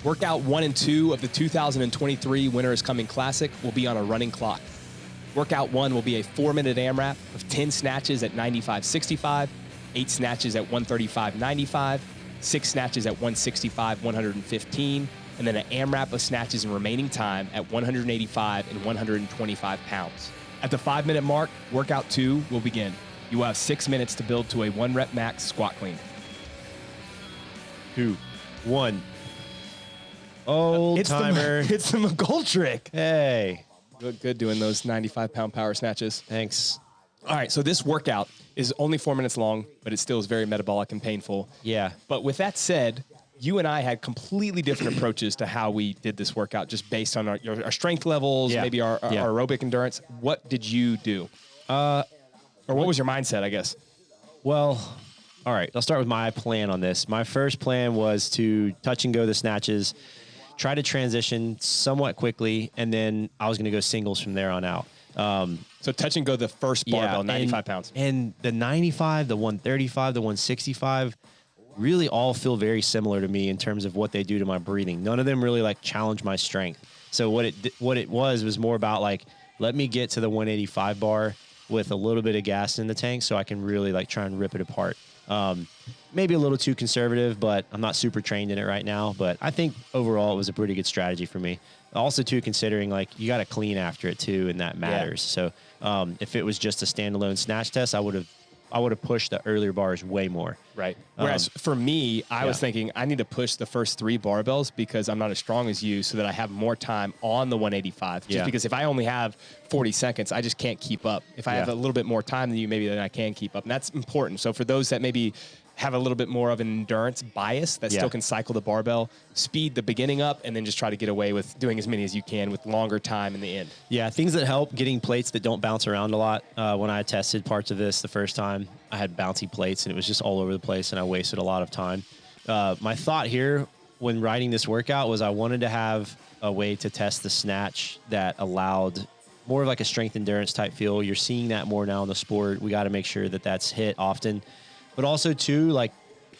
Workout 1 and 2 of the 2023 Winter is Coming Classic will be on a running clock. Workout 1 will be a 4-minute AMRAP of 10 snatches at 95-65, 8 snatches at 135-95, 6 snatches at 165-115, and then an AMRAP of snatches in remaining time at 185 and 125 pounds. At the 5-minute mark, workout 2 will begin. You will have 6 minutes to build to a 1-rep max squat clean. 2, 1. Old timer. It's the McGoldrick. Hey. Look good doing those 95-pound power snatches. Thanks. All right, so this workout is only 4 minutes long, but it still is very metabolic and painful. Yeah. But with that said, you and I had completely different approaches to how we did this workout, just based on our strength levels, maybe our aerobic endurance. What did you do? Or what was your mindset, I guess? Well, all right, I'll start with my plan on this. My first plan was to touch and go the snatches, try to transition somewhat quickly, and then I was going to go singles from there on out. So touch and go the first barbell, 95 pounds. And the 95, the 135, the 165 really all feel very similar to me in terms of what they do to my breathing. None of them really like challenge my strength. So what it was more about like, let me get to the 185 bar with a little bit of gas in the tank so I can really like try and rip it apart. Maybe a little too conservative, but I'm not super trained in it right now. But I think overall it was a pretty good strategy for me. Also, too, considering like you got to clean after it too, and that matters. Yeah. So if it was just a standalone snatch test, I would have pushed the earlier bars way more. Right. Whereas for me, I was thinking I need to push the first 3 barbells because I'm not as strong as you, so that I have more time on the 185. Just because if I only have 40 seconds, I just can't keep up. If I have a little bit more time than you, maybe then I can keep up. And that's important. So for those that maybe have a little bit more of an endurance bias that still can cycle the barbell, speed the beginning up, and then just try to get away with doing as many as you can with longer time in the end. Yeah, things that help, getting plates that don't bounce around a lot. When I tested parts of this the first time, I had bouncy plates, and it was just all over the place, and I wasted a lot of time. My thought here when writing this workout was I wanted to have a way to test the snatch that allowed more of like a strength endurance type feel. You're seeing that more now in the sport. We got to make sure that that's hit often. But also, too, like,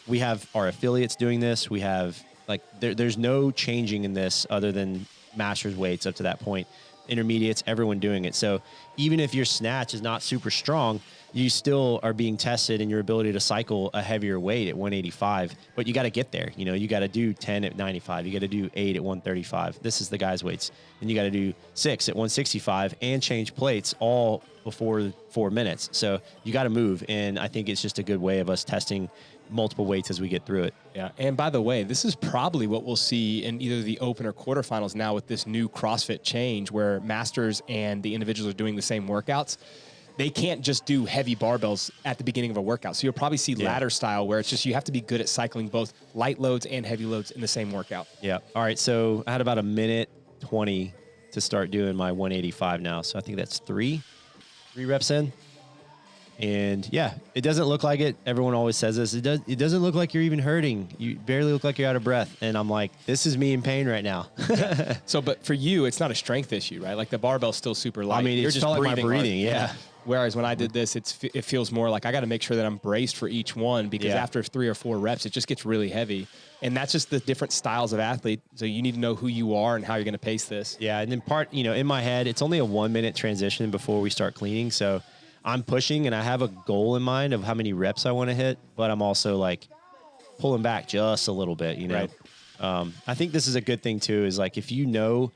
we have our affiliates doing this. We have, like, there's no changing in this other than master's weights up to that point. Intermediates, everyone doing it. So even if your snatch is not super strong, you still are being tested in your ability to cycle a heavier weight at 185. But you got to get there. You know, you got to do 10 at 95. You got to do 8 at 135. This is the guys' weights. And you got to do 6 at 165 and change plates all before 4 minutes. So you got to move. And I think it's just a good way of us testing multiple weights as we get through it. Yeah. And by the way, this is probably what we'll see in either the open or quarterfinals now with this new CrossFit change where masters and the individuals are doing the same workouts. They can't just do heavy barbells at the beginning of a workout. So you'll probably see ladder style where it's just you have to be good at cycling both light loads and heavy loads in the same workout. Yeah. All right. So I had about 1:20 to start doing my 185 now. So I think that's 3 reps in. And yeah, it doesn't look like it. Everyone always says this. It doesn't look like you're even hurting. You barely look like you're out of breath. And I'm like, this is me in pain right now. So, but for you, it's not a strength issue, right? Like the barbell's still super light. I mean, you're it's just like my breathing. breathing. Yeah. Whereas when I did this, it feels more like I got to make sure that I'm braced for each one because after 3 or 4 reps, it just gets really heavy. And that's just the different styles of athlete. So you need to know who you are and how you're going to pace this. Yeah. And then in my head, it's only a 1-minute transition before we start cleaning. So I'm pushing and I have a goal in mind of how many reps I want to hit, but I'm also like pulling back just a little bit, you know? Right. I think this is a good thing too, is like, if you know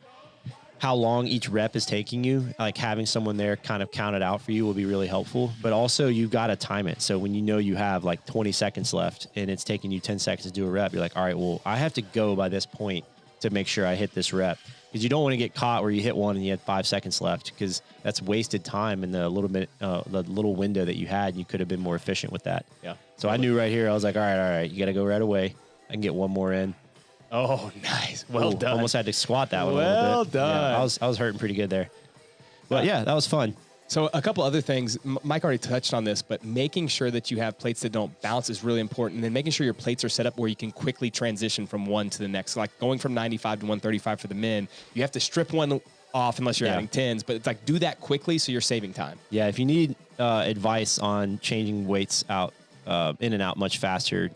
how long each rep is taking you, like having someone there kind of count it out for you will be really helpful, but also you've got to time it. So when you know you have like 20 seconds left and it's taking you 10 seconds to do a rep, you're like, all right, well, I have to go by this point to make sure I hit this rep. Because you don't want to get caught where you hit one and you had 5 seconds left, because that's wasted time in the little window that you had, and you could have been more efficient with that. Yeah. So I knew right here, I was like, all right, you got to go right away. I can get one more in. Oh, nice. Well done. Almost had to squat that one a little bit. Well done. Yeah, I was hurting pretty good there. But yeah, that was fun. So a couple other things, Mike already touched on this, but making sure that you have plates that don't bounce is really important. And then making sure your plates are set up where you can quickly transition from one to the next. Like going from 95 to 135 for the men, you have to strip one off unless you're adding 10s, but it's like do that quickly so you're saving time. Yeah, if you need advice on changing weights out in and out much faster,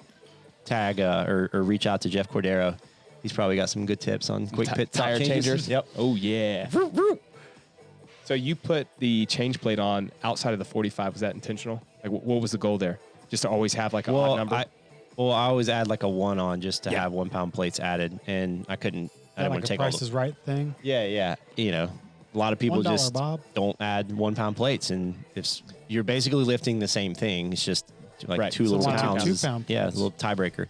tag or reach out to Jeff Cordero. He's probably got some good tips on quick pit tire changers. Yep. Oh yeah. So you put the change plate on outside of the 45. Was that intentional? Like, what was the goal there? Just to always have like a odd number. I always add like a 1 on just to have 1 pound plates added, and I didn't want to take all the Price is Right thing. Yeah. You know, a lot of people $1, just Bob. don't add 1 pound plates, and if you're basically lifting the same thing, it's just like 2 little pounds. 2 pound yeah, a little tiebreaker.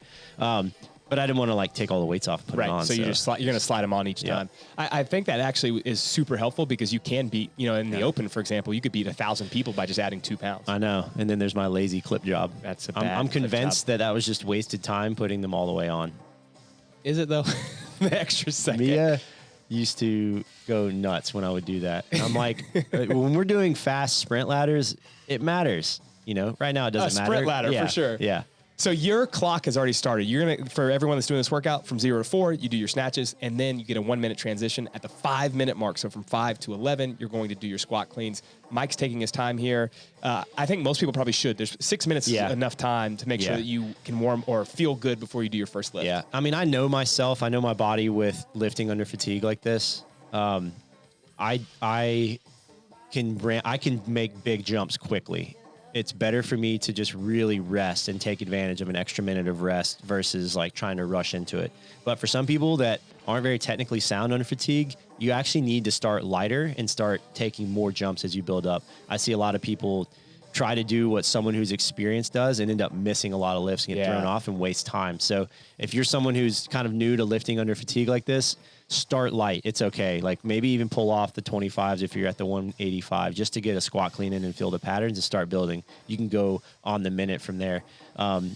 But I didn't want to like take all the weights off and put it on. So you're going to slide them on each time. I think that actually is super helpful because you can beat, in the open, for example, you could beat 1,000 people by just adding 2 pounds. I know. And then there's my lazy clip job. That's a bad I'm convinced that was just wasted time putting them all the way on. Is it though? The extra second. Mia used to go nuts when I would do that. And I'm like, when we're doing fast sprint ladders, it matters. Right now it doesn't matter. Sprint ladder for sure. Yeah. So your clock has already started. You're gonna, for everyone that's doing this workout, from 0 to 4, you do your snatches, and then you get a 1 minute transition at the 5 minute mark. So from 5 to 11, you're going to do your squat cleans. Mike's taking his time here. I think most people probably should. There's 6 minutes is enough time to make sure that you can warm or feel good before you do your first lift. Yeah. I mean, I know myself. I know my body with lifting under fatigue like this. I can make big jumps quickly. It's better for me to just really rest and take advantage of an extra minute of rest versus like trying to rush into it. But for some people that aren't very technically sound under fatigue, you actually need to start lighter and start taking more jumps as you build up. I see a lot of people try to do what someone who's experienced does and end up missing a lot of lifts and get thrown off and waste time. So if you're someone who's kind of new to lifting under fatigue like this, start light. It's okay. Like maybe even pull off the 25s if you're at the 185 just to get a squat clean in and feel the patterns and start building. You can go on the minute from there.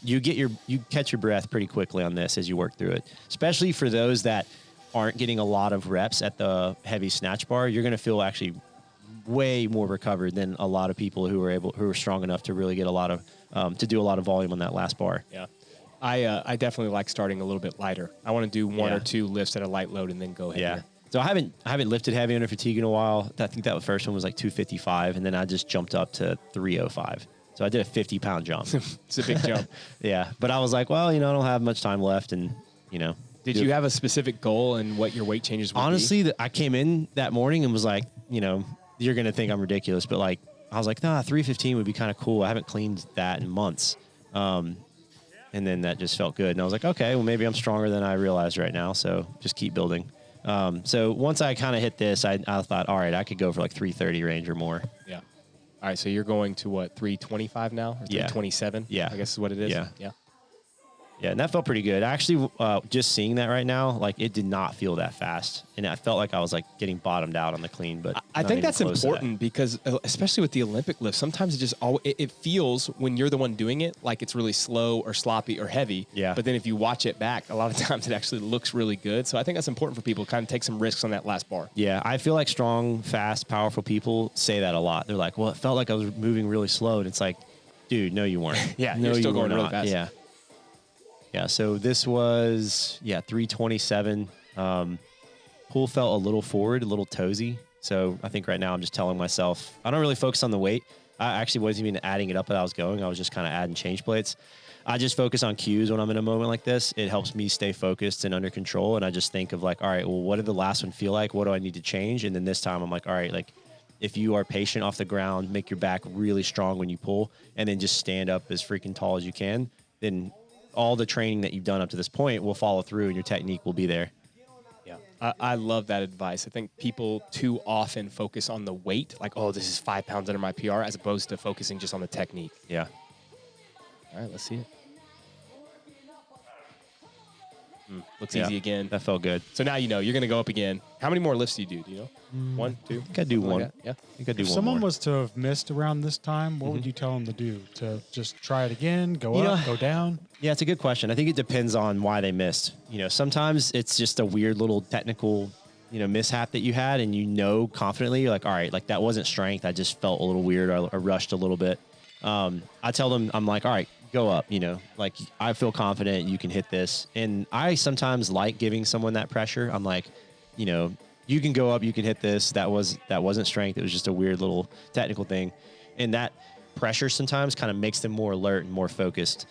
You catch your breath pretty quickly on this as you work through it, especially for those that aren't getting a lot of reps at the heavy snatch bar. You're going to feel actually way more recovered than a lot of people who are strong enough to really get a lot of to do a lot of volume on that last bar. Yeah. I definitely like starting a little bit lighter. I want to do 1 or 2 lifts at a light load and then go heavier. Yeah. So I haven't lifted heavy under fatigue in a while. I think that first one was like 255, and then I just jumped up to 305. So I did a 50-pound jump. It's a big jump. Yeah. But I was like, well, I don't have much time left, and Did you have a specific goal and what your weight changes would Honestly, I came in that morning and was like, you're going to think I'm ridiculous, but like, I was like, 315 would be kind of cool. I haven't cleaned that in months. And then that just felt good. And I was like, okay, well, maybe I'm stronger than I realized right now. So just keep building. So once I kind of hit this, I thought, all right, I could go for like 330 range or more. Yeah. All right. So you're going to what, 325 now? Or 327? Yeah. I guess is what it is. Yeah. Yeah. Yeah, and that felt pretty good. Actually, just seeing that right now, like it did not feel that fast, and I felt like I was like getting bottomed out on the clean. But I think that's important because, especially with the Olympic lift, sometimes it just it feels when you're the one doing it like it's really slow or sloppy or heavy. Yeah. But then if you watch it back, a lot of times it actually looks really good. So I think that's important for people to kind of take some risks on that last bar. Yeah, I feel like strong, fast, powerful people say that a lot. They're like, "Well, it felt like I was moving really slow," and it's like, "Dude, no, you weren't. Yeah, no, you're still you going were really not. fast. Yeah." Yeah, so this was 327. Pool felt a little forward, a little toesy. So I think right now I'm just telling myself I don't really focus on the weight. I actually wasn't even adding it up as I was going. I was just kind of adding change plates. I just focus on cues when I'm in a moment like this. It helps me stay focused and under control. And I just think of like, all right, well, what did the last one feel like? What do I need to change? And then this time I'm like, all right, like if you are patient off the ground, make your back really strong when you pull, and then just stand up as freaking tall as you can, then all the training that you've done up to this point will follow through and your technique will be there. Yeah. I love that advice. I think people too often focus on the weight, like, oh, this is 5 pounds under my PR, as opposed to focusing just on the technique. Yeah. All right, let's see it. Looks easy again. That felt good. So now you're going to go up again. How many more lifts do you do? Do you know? 1, 2? I think I'd do one. Like yeah. I think I'd do If one someone more. was to have missed around this time, what would you tell them to do? To just try it again, go up, go down? Yeah, it's a good question. I think it depends on why they missed. Sometimes it's just a weird little technical, mishap that you had, and confidently, you're like, all right, like that wasn't strength. I just felt a little weird. I rushed a little bit. I tell them, I'm like, all right, go up, like I feel confident you can hit this. And I sometimes like giving someone that pressure. I'm like, you can go up, you can hit this. That wasn't strength. It was just a weird little technical thing. And that pressure sometimes kind of makes them more alert and more focused.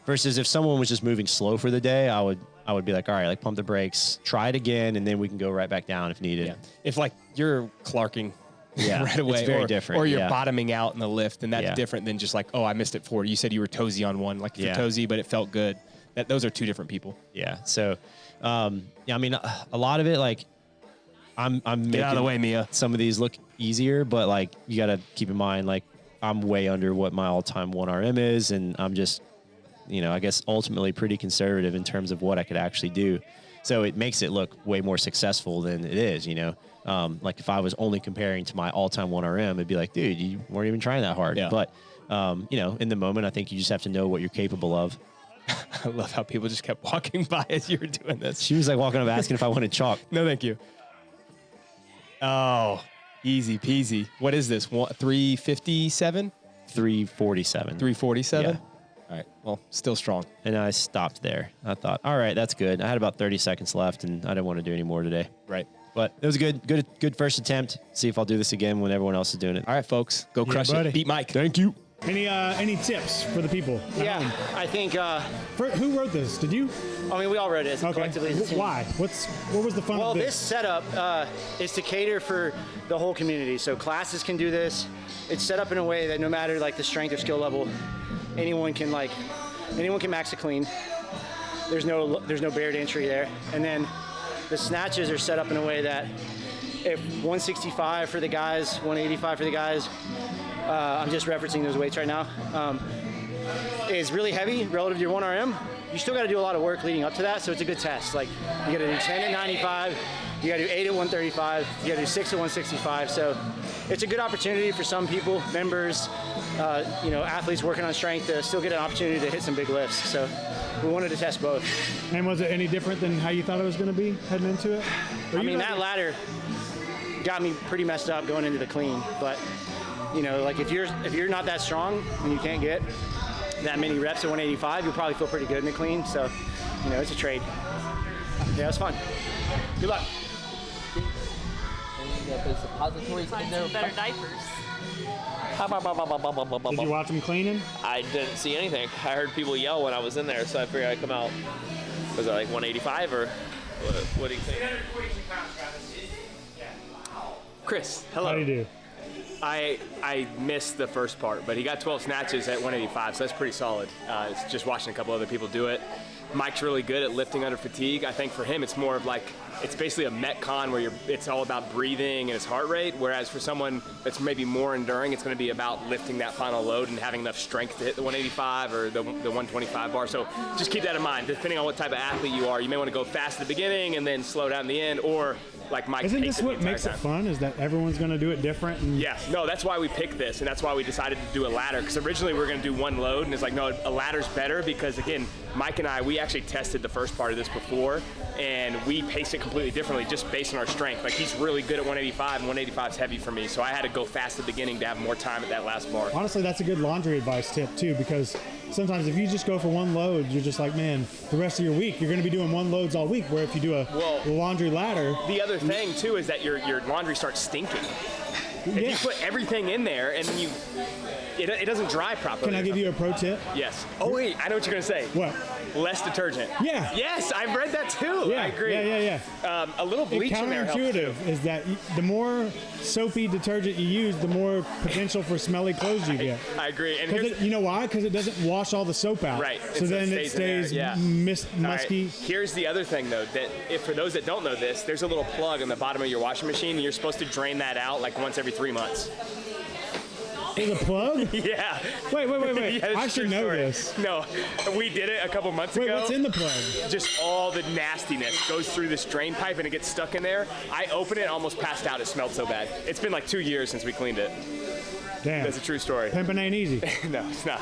Versus if someone was just moving slow for the day, I would I would be like, all right, like pump the brakes, try it again, and then we can go right back down if needed. Yeah. If like you're clarking right away, it's very or, different. or you're yeah. bottoming out in the lift, and that's different than just like, oh, I missed it forward. You said you were toesy on one, like you're toesy, but it felt good. Those are two different people. Yeah. So, I mean, a lot of it, like, I'm Get out of the way, Mia. some of these look easier, but like you got to keep in mind, like I'm way under what my all-time 1RM is, and I'm just, I guess ultimately pretty conservative in terms of what I could actually do. So it makes it look way more successful than it is, Like if I was only comparing to my all-time 1RM, it'd be like, dude, you weren't even trying that hard. Yeah. But, in the moment, I think you just have to know what you're capable of. I love how people just kept walking by as you were doing this. She was like walking up asking if I wanted chalk. No, thank you. Oh, easy peasy. What is this? 357? 347. 347? Yeah. All right. Well, still strong. And I stopped there. I thought, all right, that's good. I had about 30 seconds left, and I didn't want to do any more today. Right. But it was a good first attempt. See if I'll do this again when everyone else is doing it. All right, folks. Go crush buddy. it. Beat Mike. Thank you. Any tips for the people? Yeah, I think. Who wrote this? Did you? I mean, we all wrote it Okay. collectively. as a team. Why? What was the fun Well, of this setup is to cater for the whole community. So classes can do this. It's set up in a way that no matter like the strength or skill level, anyone can max a clean. There's no barrier to entry there. And then the snatches are set up in a way that if 165 for the guys, 185 for the guys, I'm just referencing those weights right now, is really heavy relative to your 1RM, you still got to do a lot of work leading up to that, so it's a good test. Like, you got to do 10 at 95, you got to do 8 at 135, you got to do 6 at 165, so it's a good opportunity for some people, members, athletes working on strength to still get an opportunity to hit some big lifts, so we wanted to test both. And was it any different than how you thought it was going to be heading into it? I mean, that ladder got me pretty messed up going into the clean, but like if you're not that strong and you can't get that many reps at 185, you'll probably feel pretty good in the clean. So, it's a trade. Yeah, it's fun. Good luck. Those suppositories in there. Better diapers. Did you watch them cleaning? I didn't see anything. I heard people yell when I was in there, so I figured I'd come out. Was it like 185 or what do you think? Chris, hello. How do you do? I missed the first part, but he got 12 snatches at 185, so that's pretty solid. It's just watching a couple other people do it. Mike's really good at lifting under fatigue. I think for him, it's more of like, it's basically a Metcon where it's all about breathing and his heart rate, whereas for someone that's maybe more enduring, it's going to be about lifting that final load and having enough strength to hit the 185 or the 125 bar. So just keep that in mind. Depending on what type of athlete you are, you may want to go fast at the beginning and then slow down in the end, or like Mike. Isn't this what makes it fun? Is that everyone's going to do it different? And Yeah, no, that's why we picked this, and that's why we decided to do a ladder, because originally we were going to do one load, and it's like, no, a ladder's better, because again, Mike and I, we actually tested the first part of this before, and we pace it completely differently just based on our strength. Like, he's really good at 185, and 185 is heavy for me, so I had to go fast at the beginning to have more time at that last bar. Honestly, that's a good laundry advice tip too, because sometimes if you just go for one load, you're just like, man, the rest of your week you're going to be doing one loads all week. Where if you do a laundry ladder, the other thing too is that your laundry starts stinking. If you put everything in there and then it doesn't dry properly. Can I give you a pro tip? Yes. Oh wait, I know what you're gonna say. What? Less detergent. Yeah. Yes, I've read that too. Yeah, I agree. Yeah. A little bleach in there helps too. Counterintuitive is that the more soapy detergent you use, the more potential for smelly clothes you get. I agree. And You know why? Because it doesn't wash all the soap out. Right. So then it stays musky. Right. Here's the other thing though, that if for those that don't know this, there's a little plug in the bottom of your washing machine, and you're supposed to drain that out like once every 3 months. There's a plug? Yeah. Wait. Yeah, I should know this. No, we did it a couple months ago. Wait, what's in the plug? Just all the nastiness goes through this drain pipe and it gets stuck in there. I opened it, almost passed out. It smelled so bad. It's been like 2 years since we cleaned it. Damn. That's a true story. Pimping ain't easy. No, it's not.